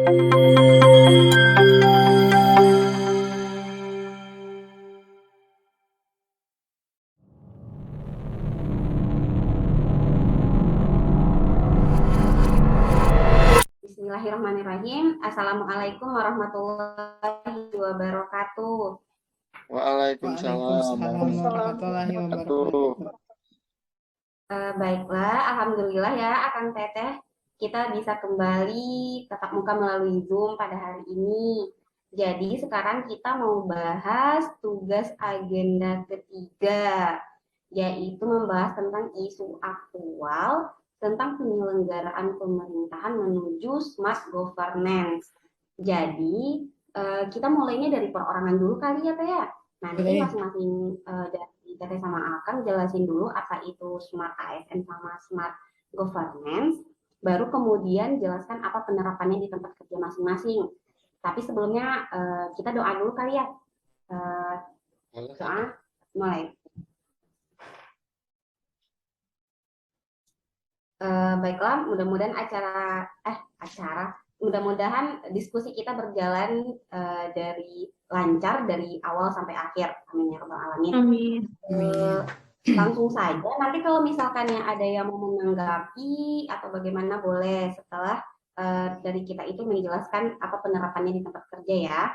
Bismillahirrahmanirrahim. Assalamualaikum warahmatullahi wabarakatuh. Waalaikumsalam Waalaikumsalam warahmatullahi wabarakatuh. wabarakatuh. Baiklah, alhamdulillah ya Akang Teteh, kita bisa kembali tatap muka melalui Zoom pada hari ini. Jadi sekarang kita mau bahas tugas agenda ketiga, yaitu membahas tentang isu aktual tentang penyelenggaraan pemerintahan menuju smart governance. Jadi kita mulainya dari perorangan dulu kali ya Teh ya. Nanti masing-masing dari Teteh sama Akang jelasin dulu apa itu smart ASN sama smart governance, baru kemudian jelaskan apa penerapannya di tempat kerja masing-masing. Tapi sebelumnya kita doa dulu kali ya. Doa mulai. Baiklah, mudah-mudahan mudah-mudahan diskusi kita berjalan dari lancar dari awal sampai akhir. Amin ya rabbal alamin. Amin. Langsung saja. Nanti kalau misalkan ada yang mau menanggapi atau bagaimana boleh setelah dari kita itu menjelaskan apa penerapannya di tempat kerja ya.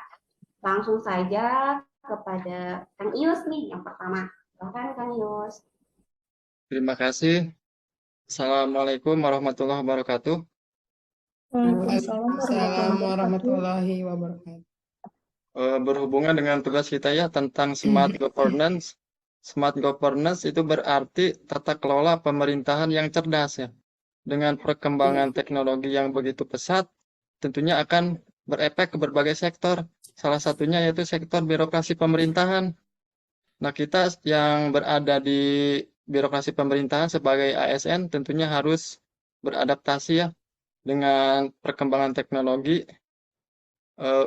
Langsung saja kepada Kang Ius nih yang pertama. Silahkan Kang Ius. Terima kasih. Assalamualaikum warahmatullahi wabarakatuh. Waalaikumsalam warahmatullahi wabarakatuh. Berhubungan dengan tugas kita ya tentang smart governance. Smart governance itu berarti tata kelola pemerintahan yang cerdas ya. Dengan perkembangan teknologi yang begitu pesat, tentunya akan berefek ke berbagai sektor. Salah satunya yaitu sektor birokrasi pemerintahan. Nah, kita yang berada di birokrasi pemerintahan sebagai ASN tentunya harus beradaptasi ya dengan perkembangan teknologi.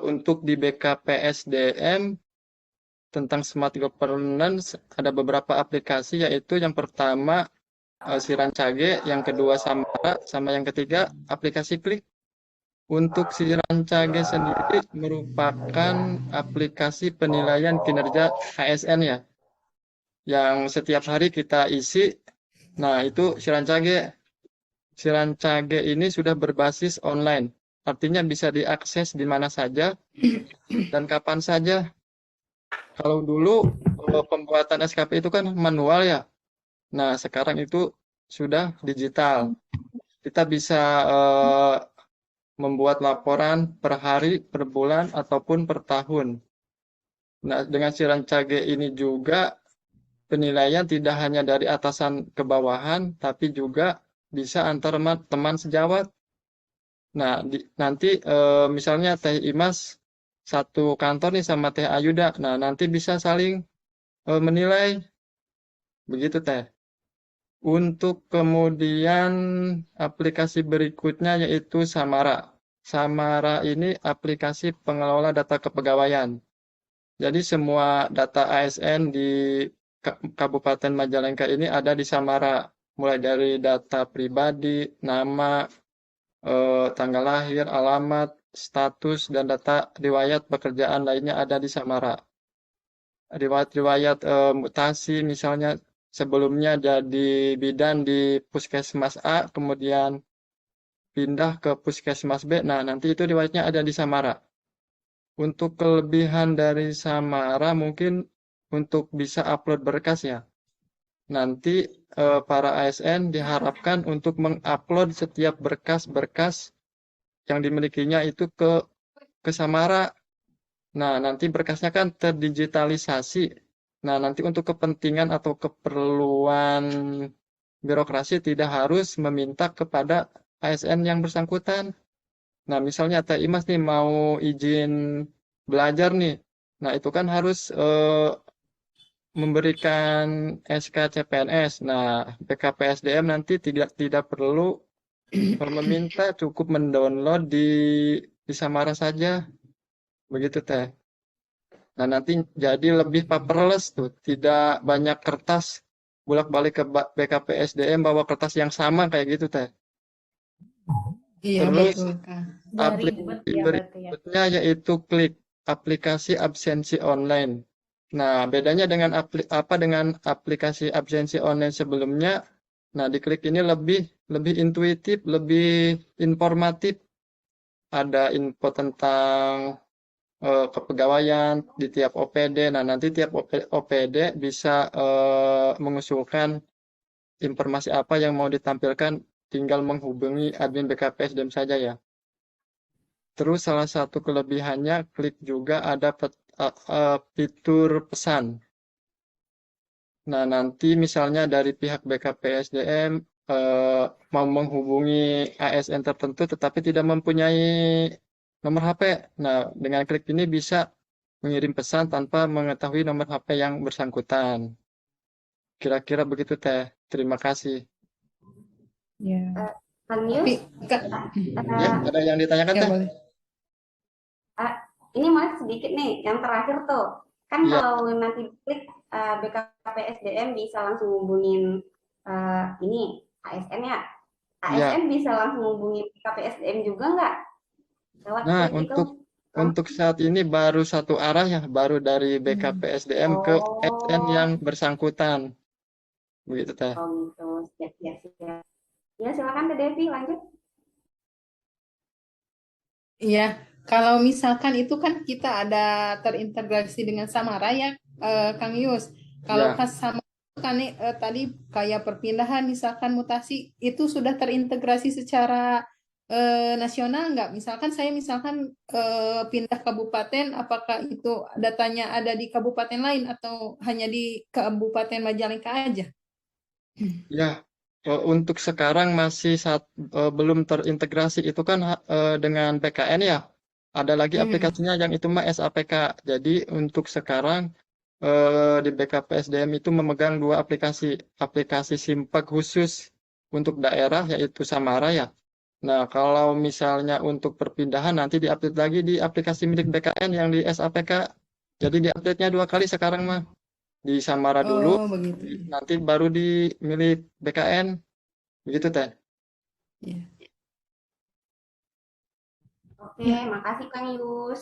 Untuk di BKPSDM tentang smart governance ada beberapa aplikasi, yaitu yang pertama Sirancage, yang kedua Samara, sama yang ketiga aplikasi Klik. Untuk Sirancage sendiri merupakan aplikasi penilaian kinerja ASN ya, yang setiap hari kita isi. Nah, itu Sirancage. Sirancage ini sudah berbasis online. Artinya bisa diakses di mana saja dan kapan saja. Kalau dulu pembuatan SKP itu kan manual ya. Nah, sekarang itu sudah digital. Kita bisa membuat laporan per hari, per bulan, ataupun per tahun. Nah, dengan Sirancage ini juga penilaian tidak hanya dari atasan ke bawahan, tapi juga bisa antar teman sejawat. Nah, nanti misalnya Teh Imas satu kantor nih sama Teh Ayuda, nah nanti bisa saling menilai, begitu Teh. Untuk kemudian aplikasi berikutnya yaitu Samara. Samara ini aplikasi pengelola data kepegawaian. Jadi semua data ASN di Kabupaten Majalengka ini ada di Samara, mulai dari data pribadi, nama, tanggal lahir, alamat, status, dan data riwayat pekerjaan lainnya ada di Samara. Riwayat mutasi misalnya sebelumnya jadi bidan di Puskesmas A, kemudian pindah ke Puskesmas B, nah nanti itu riwayatnya ada di Samara. Untuk kelebihan dari Samara mungkin untuk bisa upload berkas ya. Nanti para ASN diharapkan untuk mengupload setiap berkas-berkas yang dimilikinya itu ke Samara. Nah, nanti berkasnya kan terdigitalisasi. Nah, nanti untuk kepentingan atau keperluan birokrasi tidak harus meminta kepada ASN yang bersangkutan. Nah, misalnya Teh Imas nih mau izin belajar nih. Nah, itu kan harus memberikan SK CPNS. Nah, BKPSDM nanti tidak perlu meminta, cukup mendownload di Samara saja. Begitu Teh. Nah, nanti jadi lebih paperless tuh, tidak banyak kertas bolak-balik ke BKPSDM bawa kertas yang sama kayak gitu Teh. Iya, Terus betul, Kak. Dari aplikasi ya berarti ya. berikutnya yaitu klik aplikasi absensi online. Nah, bedanya dengan dengan aplikasi absensi online sebelumnya. Nah, di klik ini lebih lebih intuitif, lebih informatif. Ada info tentang kepegawaian di tiap OPD. Nah, nanti tiap OPD bisa mengusulkan informasi apa yang mau ditampilkan, tinggal menghubungi admin BKPSDM saja ya. Terus salah satu kelebihannya, klik juga ada fitur pesan. Nah, nanti misalnya dari pihak BKPSDM mau menghubungi ASN tertentu tetapi tidak mempunyai nomor HP. Nah, dengan klik ini bisa mengirim pesan tanpa mengetahui nomor HP yang bersangkutan. Kira-kira begitu, Teh. Terima kasih. Ya. Kang Tapi, Yus, Kak, Ya, eh, ada yang ditanyakan, ya Teh? boleh. ini mau sedikit nih, yang terakhir tuh. Kan Iya, kalau nanti klik BKPSDM bisa langsung hubungin ini ASN ya. iya. ASN bisa langsung hubungin BKPSDM juga nggak? Lewat Nah, klik itu untuk langsung. saat ini baru satu arah ya, baru dari Hmm. BKPSDM ke ASN yang Oh, bersangkutan. Begitu, Teh. oh gitu. Siap, siap, siap. Ya, silakan Teh Devi, lanjut. Iya, kalau misalkan itu kan kita ada terintegrasi dengan Samara ya, Kang Yus. Kalau Ya, pas sama kan tadi kayak perpindahan misalkan mutasi itu sudah terintegrasi secara nasional nggak? Misalkan saya pindah kabupaten, apakah itu datanya ada di kabupaten lain atau hanya di Kabupaten Majalengka aja? ya. Untuk sekarang masih belum terintegrasi itu kan dengan PKN ya. Ada lagi Hmm. aplikasinya yang itu mah SAPK. Jadi untuk sekarang di BKPSDM itu memegang dua aplikasi, aplikasi Simpek khusus untuk daerah yaitu Samara ya. Nah, kalau misalnya untuk perpindahan nanti diupdate lagi di aplikasi milik BKN yang di SAPK. Jadi diupdate-nya dua kali sekarang mah. Di Samara dulu, Oh, begitu. nanti baru di milik BKN. Begitu, Teh. Ya. Oke, Ya, makasih Kang Yus.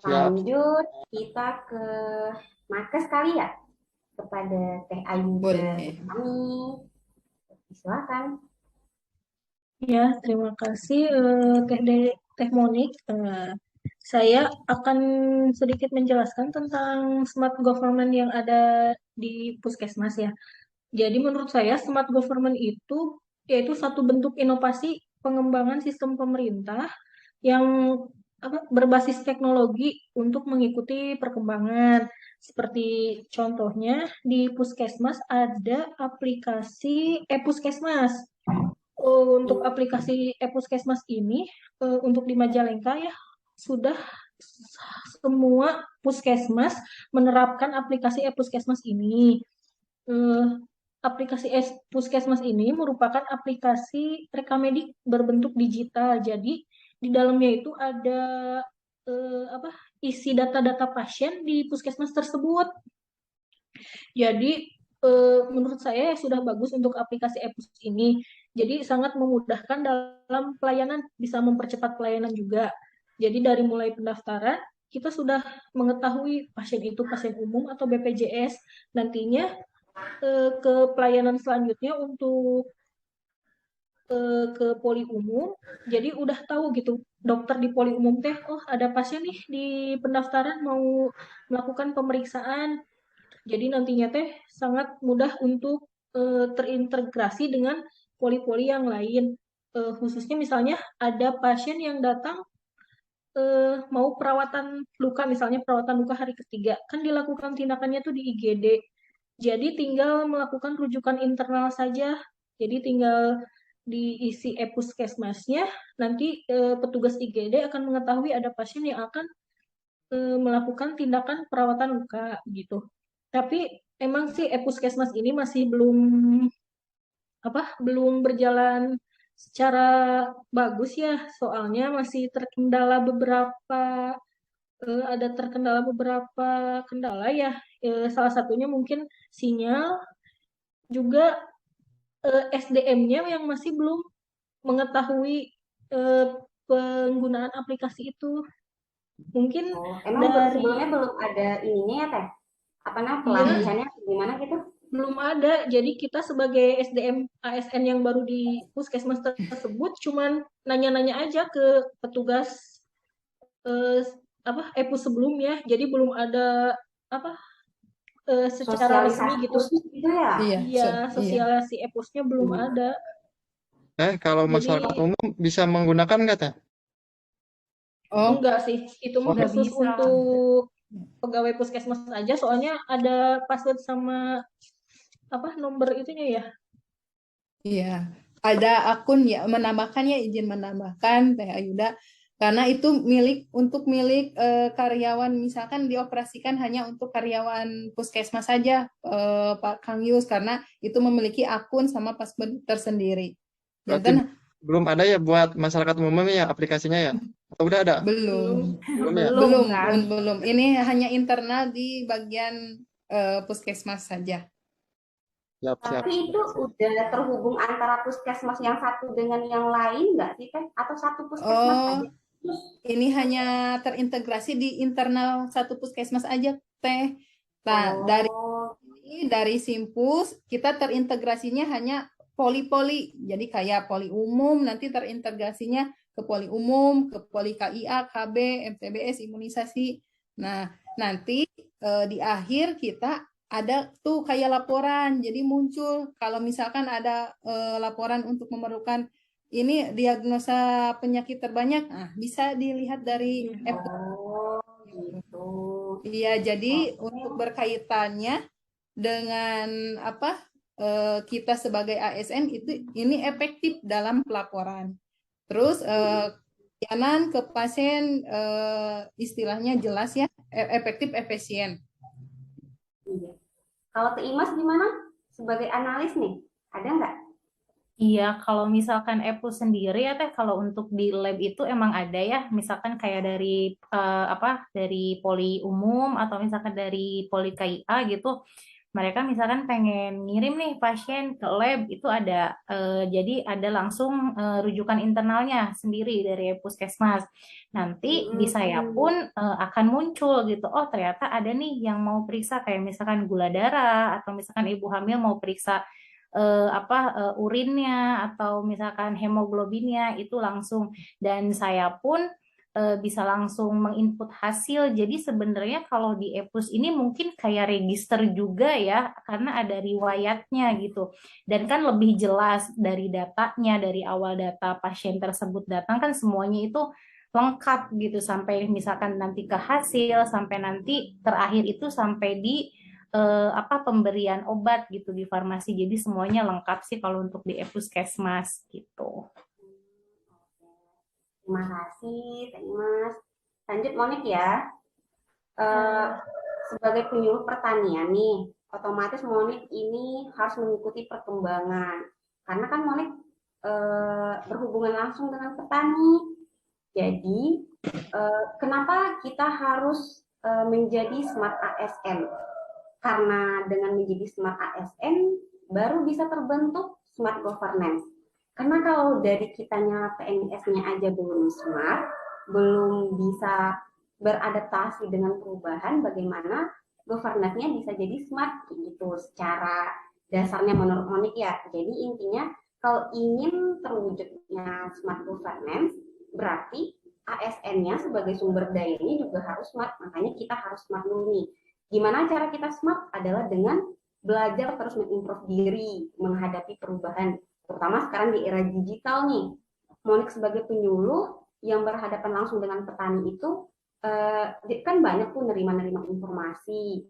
Siap. Lanjut kita ke nakes kali ya, kepada Teh Ayuda Boleh. Utami. Silakan. ya, terima kasih Teh Monik. Saya akan sedikit menjelaskan tentang smart government yang ada di Puskesmas ya. Jadi menurut saya smart government itu yaitu satu bentuk inovasi pengembangan sistem pemerintah yang berbasis teknologi untuk mengikuti perkembangan. Seperti contohnya di Puskesmas ada aplikasi e-Puskesmas. Untuk aplikasi e-Puskesmas ini untuk di Majalengka ya sudah semua puskesmas menerapkan aplikasi e-Puskesmas ini. Eh, Aplikasi Puskesmas ini merupakan aplikasi rekamedik berbentuk digital. Jadi di dalamnya itu ada apa isi data-data pasien di puskesmas tersebut. Jadi menurut saya sudah bagus untuk aplikasi e-Pus ini. Jadi sangat memudahkan dalam pelayanan, bisa mempercepat pelayanan juga. Jadi dari mulai pendaftaran kita sudah mengetahui pasien itu pasien umum atau BPJS. Nantinya ke pelayanan selanjutnya untuk ke poli umum, jadi udah tahu gitu dokter di poli umum teh, oh ada pasien nih di pendaftaran mau melakukan pemeriksaan, jadi nantinya teh sangat mudah untuk terintegrasi dengan poli-poli yang lain. Khususnya misalnya ada pasien yang datang mau perawatan luka, misalnya perawatan luka hari ketiga, kan dilakukan tindakannya tuh di IGD. Jadi tinggal melakukan rujukan internal saja. Jadi tinggal diisi e-puskesmasnya, nanti petugas IGD akan mengetahui ada pasien yang akan melakukan tindakan perawatan luka gitu. Tapi emang sih e-puskesmas ini masih belum berjalan secara bagus ya, soalnya masih ada terkendala beberapa kendala ya. Salah satunya mungkin sinyal, juga SDM-nya yang masih belum mengetahui eh, penggunaan aplikasi itu. Mungkin Oh, emang sebelumnya dari belum ada ininya ya Teh? Apa namanya iya pelatihannya gimana gitu? belum ada. Jadi kita sebagai SDM ASN yang baru di puskesmas tersebut cuman nanya-nanya aja ke petugas eh, EPUS sebelumnya. Jadi belum ada apa secara resmi Sosialisasi gitu. khusus gitu ya? Iya, Iya, iya. sosialisasi EPUS-nya belum Hmm. ada. Kalau Jadi masyarakat umum bisa menggunakan nggak teh? Oh, enggak sih, itu mah Oh, nggak khusus bisa. untuk pegawai puskesmas aja. Soalnya ada password sama nomor itunya ya. Iya, ada akun ya menambahkan ya izin menambahkan Teh Ayuda karena itu milik karyawan misalkan dioperasikan hanya untuk karyawan puskesmas saja Pak Kang Yus karena itu memiliki akun sama password tersendiri. berarti Jantan belum ada ya buat masyarakat umum ya aplikasinya ya? Atau udah ada? belum Belum. Belum ya? Belum belum kan? belum ini hanya internal di bagian puskesmas saja. Siap, siap, Tapi siap, itu siap. udah terhubung antara puskesmas yang satu dengan yang lain nggak sih Teh? Atau satu puskesmas Oh, aja? ini hanya terintegrasi di internal satu puskesmas aja, Teh. Nah, Oh, dari Simpus kita terintegrasinya hanya poli-poli. Jadi kayak poli umum nanti terintegrasinya ke poli umum, ke poli KIA, KB, MTBS, imunisasi. Nah, nanti di akhir kita ada tuh kayak laporan. Jadi muncul kalau misalkan ada laporan untuk memerlukan ini diagnosa penyakit terbanyak, nah bisa dilihat dari EPO. oh gitu. Iya, jadi untuk Oke. berkaitannya dengan apa kita sebagai ASN itu ini efektif dalam pelaporan. Terus pelayanan ke pasien istilahnya jelas ya, efektif efisien. Iya. Kalau Teh Imas gimana? Sebagai analis nih, ada nggak? Iya, kalau misalkan Epu sendiri ya Teh, kalau untuk di lab itu emang ada ya, misalkan kayak dari dari poli umum atau misalkan dari poli KIA gitu, mereka misalkan pengen ngirim nih pasien ke lab itu ada, jadi ada langsung rujukan internalnya sendiri dari puskesmas. Nanti di saya Hmm. pun akan muncul gitu, oh ternyata ada nih yang mau periksa kayak misalkan gula darah atau misalkan ibu hamil mau periksa urinnya atau misalkan hemoglobinnya itu langsung dan saya pun bisa langsung menginput hasil. Jadi sebenarnya kalau di EPUS ini mungkin kayak register juga ya karena ada riwayatnya gitu. Dan kan lebih jelas dari datanya dari awal data pasien tersebut datang kan semuanya itu lengkap gitu sampai misalkan nanti ke hasil sampai nanti terakhir itu sampai di pemberian obat gitu di farmasi. Jadi semuanya lengkap sih kalau untuk di Puskesmas gitu. Terima kasih, Teh Imas. Lanjut Monik ya. Eh, sebagai penyuluh pertanian nih, otomatis Monik ini harus mengikuti perkembangan. Karena kan Monik berhubungan langsung dengan petani. Jadi, kenapa kita harus menjadi smart ASN? Karena dengan menjadi smart ASN, baru bisa terbentuk smart governance. Karena kalau dari kitanya PNS-nya aja belum smart, belum bisa beradaptasi dengan perubahan, bagaimana governance-nya bisa jadi smart gitu secara dasarnya menurut Monik ya. Jadi intinya kalau ingin terwujudnya smart governance, berarti ASN-nya sebagai sumber dayanya juga harus smart. Makanya kita harus smart dulu nih. Gimana cara kita smart adalah dengan belajar terus mengimprove diri menghadapi perubahan, terutama sekarang di era digital nih. Monik sebagai penyuluh yang berhadapan langsung dengan petani itu kan banyak tuh nerima-nerima informasi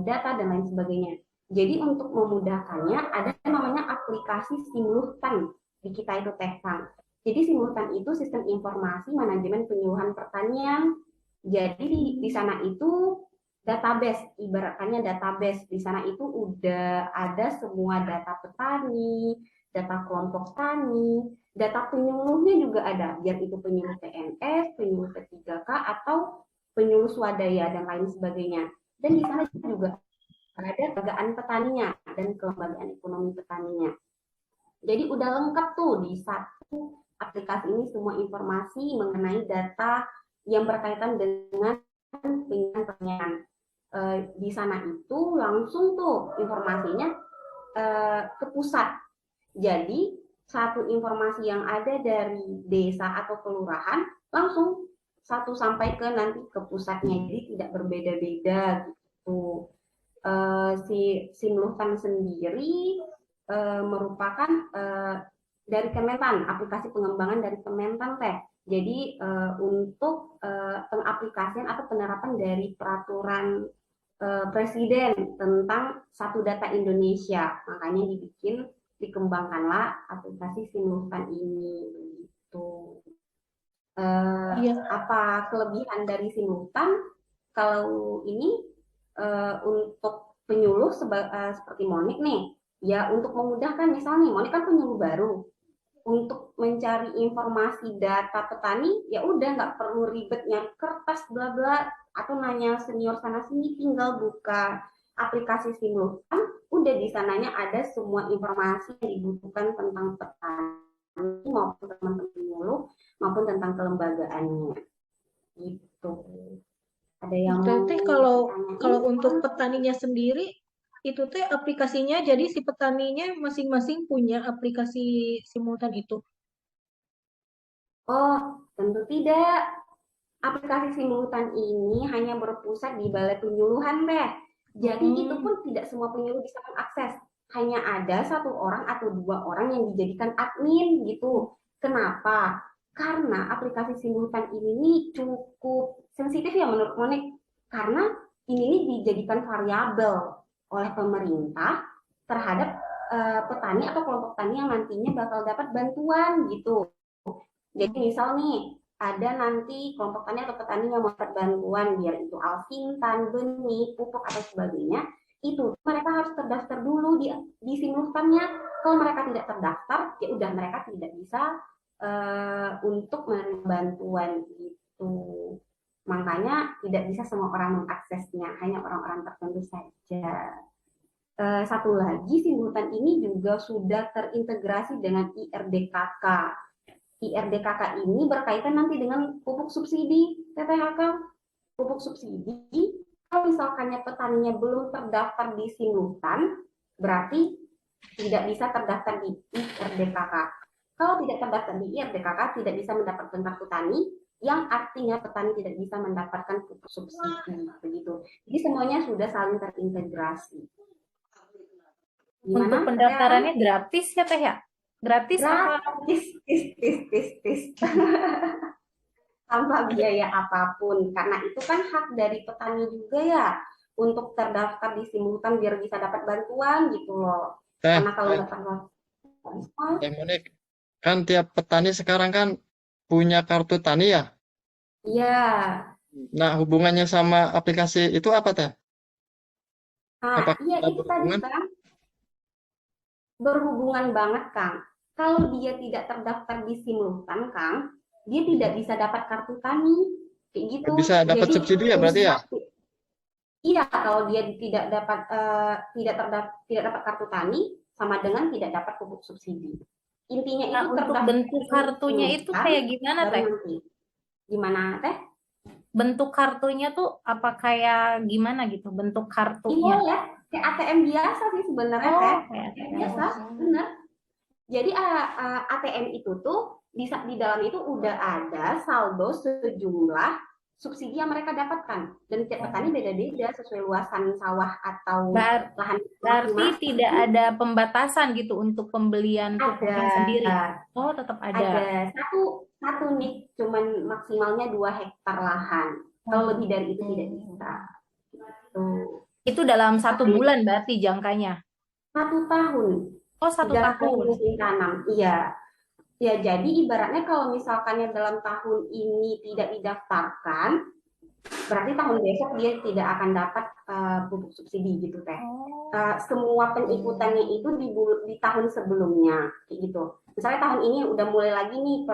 data dan lain sebagainya. Jadi untuk memudahkannya ada namanya aplikasi simultan di kita itu Teh Kang. Jadi simultan itu sistem informasi manajemen penyuluhan pertanian. Jadi di sana itu database, ibaratnya database di sana itu udah ada semua data petani, data kelompok tani, data penyuluhnya juga ada, biar itu penyuluh PNS, penyuluh P3K atau penyuluh swadaya dan lain sebagainya. Dan di sana juga ada kelembagaan petaninya dan kelembagaan ekonomi petaninya. Jadi udah lengkap tuh di satu aplikasi ini semua informasi mengenai data yang berkaitan dengan penyiaran. Di sana itu langsung tuh informasinya ke pusat. Jadi satu informasi yang ada dari desa atau kelurahan langsung satu sampai ke nanti ke pusatnya, jadi tidak berbeda-beda gitu. Si Simluhtan sendiri merupakan dari Kementan, aplikasi pengembangan dari Kementan teh. Jadi untuk pengaplikasian atau penerapan dari peraturan Presiden tentang satu data Indonesia, makanya dikembangkanlah aplikasi Simluhtan ini gitu. Iya. Apa kelebihan dari Simultan? Kalau ini untuk penyuluh seperti Monik nih, ya untuk memudahkan, misalnya Monik kan penyuluh baru, untuk mencari informasi data petani, ya udah nggak perlu ribet nyari kertas bla bla atau nanya senior sana sini, tinggal buka aplikasi Simultan, udah di sananya ada semua informasi yang dibutuhkan tentang petani maupun teman-teman penyuluh maupun tentang kelembagaannya gitu. Ada yang mau Teh ditanyain? kalau untuk petaninya sendiri itu teh aplikasinya, jadi si petaninya masing-masing punya aplikasi simultan itu. Oh, tentu tidak. Aplikasi Simultan ini hanya berpusat di Balai Penyuluhan deh. Jadi itu pun tidak semua penyuluh bisa mengakses. Hanya ada satu orang atau dua orang yang dijadikan admin gitu. Kenapa? Karena aplikasi Simultan ini cukup sensitif ya menurut Monik. Karena ini dijadikan variabel oleh pemerintah terhadap petani atau kelompok tani yang nantinya bakal dapat bantuan gitu. Jadi misal nih, ada nanti kelompok tani atau petani yang mendapat bantuan, biar itu alsintan, benih, pupuk atau sebagainya, itu mereka harus terdaftar dulu di Simultannya. Kalau mereka tidak terdaftar, ya udah mereka tidak bisa untuk menerima bantuan gitu. Makanya tidak bisa semua orang mengaksesnya, hanya orang-orang tertentu saja. Satu lagi, Simultan ini juga sudah terintegrasi dengan IRDKK. IRDKK ini berkaitan nanti dengan pupuk subsidi, TTHK. Pupuk subsidi, kalau misalkannya petaninya belum terdaftar di Simultan, berarti tidak bisa terdaftar di IRDKK. Kalau tidak terdaftar di IRDKK, tidak bisa mendapatkan kartu tani, yang artinya petani tidak bisa mendapatkan pupuk subsidi, begitu. Jadi semuanya sudah saling terintegrasi. Untuk Gimana? pendaftarannya gratis ya Teh ya? Gratis apa? Gratis. Tanpa biaya apapun, karena itu kan hak dari petani juga ya untuk terdaftar di Simultan biar bisa dapat bantuan gitu loh. Karena kalau nggak terdaftar, Monik, kan tiap petani sekarang kan punya kartu tani ya. iya. Nah, hubungannya sama aplikasi itu apa teh? Nah, Apakah iya ada itu tadi berhubungan? kan berhubungan banget Kang. Kalau dia tidak terdaftar di Simultan Kang, dia tidak bisa dapat kartu tani kayak gitu. Bisa dapat Jadi subsidi ya berarti ya? iya, kalau dia tidak dapat kartu tani, sama dengan tidak dapat pupuk subsidi. Intinya Nah, itu untuk terdaftar bentuk kartunya itu kayak gimana baru Teh? nanti. Gimana Teh? Bentuk kartunya tuh apa kayak gimana gitu? Bentuk Iya kartunya? ya, kayak ATM biasa sih sebenarnya Oh, Teh. kayak Biasa, benar. Jadi ATM itu tuh di dalam itu udah ada saldo sejumlah subsidi yang mereka dapatkan, dan tiap petani beda-beda sesuai luasan sawah atau lahan berarti masing-masing. tidak ada pembatasan gitu untuk pembelian pupuknya sendiri. Ada, Oh, tetap ada. ada satu nih, cuman maksimalnya 2 hektar lahan. Kalau lebih dari itu tidak bisa. Gitu. Itu dalam 1 bulan berarti jangkanya. 1 tahun. Oh, 1 3 tahun. musim tanam. Iya. Ya, jadi ibaratnya kalau misalkannya dalam tahun ini tidak didaftarkan, berarti tahun besok dia tidak akan dapat pupuk subsidi gitu Teh. Semua pengikutannya itu di tahun sebelumnya kayak gitu. Misalnya tahun ini udah mulai lagi nih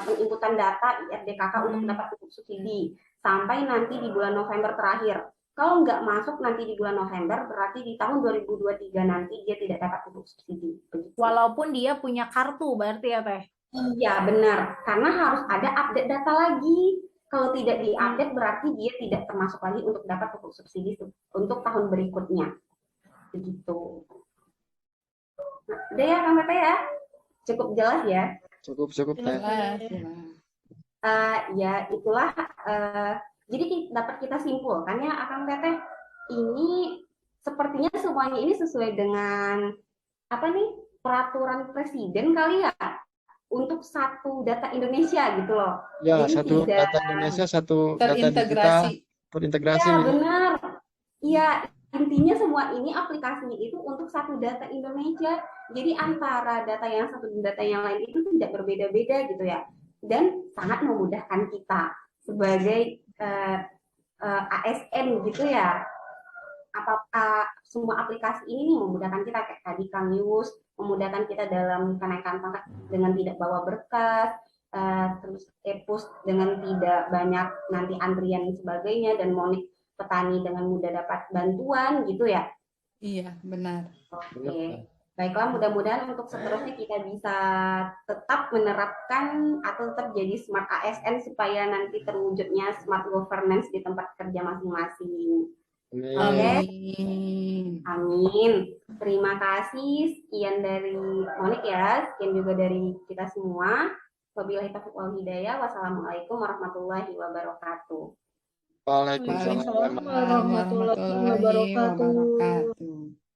pengikutan data IRDKK untuk mendapat pupuk subsidi sampai nanti di bulan November terakhir. Kalau nggak masuk nanti di bulan November, berarti di tahun 2023 nanti dia tidak dapat pupuk subsidi. Begitu. Walaupun dia punya kartu berarti ya Teh. Iya, benar. Karena harus ada update data lagi. Kalau tidak diupdate berarti dia tidak termasuk lagi untuk dapat pupuk subsidi untuk tahun berikutnya. Begitu. Nah, udah ya, Kang Tete ya? Cukup jelas ya? Cukup Teh. Jelas, jelas. Ya, itulah. Jadi dapat kita simpulkan ya, Kang Teteh, ini sepertinya semuanya ini sesuai dengan apa nih peraturan presiden kali ya untuk satu data Indonesia gitu loh. Ya, Jadi satu tidak, data Indonesia, satu data digital Terintegrasi. terintegrasi. ya benar. Iya, intinya semua ini aplikasinya itu untuk satu data Indonesia. Jadi antara data yang satu dan data yang lain itu tidak berbeda-beda gitu ya. Dan sangat memudahkan kita sebagai ASN gitu ya. Apakah semua aplikasi ini memudahkan kita kayak tadi Kang Yus, memudahkan kita dalam kenaikan pangkat dengan tidak bawa berkas, terus e-push dengan tidak banyak nanti antrian dan sebagainya, dan Monik petani dengan mudah dapat bantuan gitu ya. Iya, benar. Oke, baiklah, mudah-mudahan untuk seterusnya kita bisa tetap menerapkan atau tetap jadi smart ASN supaya nanti terwujudnya smart governance di tempat kerja masing-masing. Amin. Oke, Amin. amin. Terima kasih. Sekian dari Monik ya, sekian juga dari kita semua. Wabillahi taufiq wal hidayah. Wassalamualaikum warahmatullahi wabarakatuh. Waalaikumsalam. Waalaikumsalam warahmatullahi wabarakatuh. wabarakatuh.